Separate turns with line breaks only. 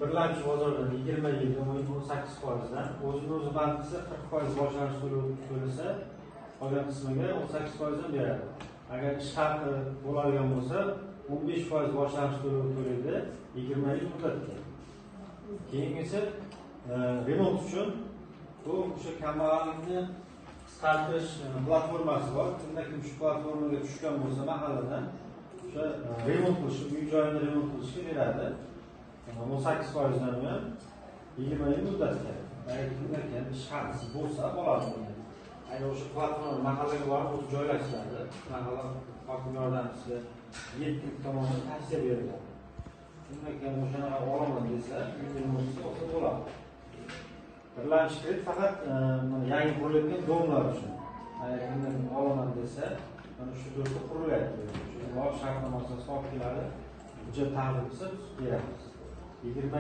birlamchi bozordan 20 yilga 18%dan, o'zini-o'zi bankisi 40% boshlanish to'lasa, qolgan qismiga 18%dan beradi. Agar ish haqi bo'ladigan bo'lsa, 15% boshlanish to'laydi 20 yil muddatga. Keyingisi remont uchun bu o'sha kambag'allikni qisqartirish platformasi bor. Kimda-kim shu platformaga tushgan bo'lsa, mahalladan o'sha remont qilish, uy joyini remont qilishga beradi. 18%dan ham 20 yil muddatga. Agar kimda-kim ish haqisi bo'lsa, bo'ladi. Agar o'sha platforma mahallaga borib o'zi joylashtiradi, mahalla hokim yordamchisi yetkazib tomonidan tavsiya beriladi. Kimda-kim o'shanaqa olaman desa, uy remonti olsa bo'ladi. Birlamchi kredit faqat yangi qurilayotgan domlar uchun. Agar kimda-kim olaman desa, mana shu turda qurilyapti. Shu shartnoma asosida olib keladi, hujjat taqdim qilsa beramiz. 20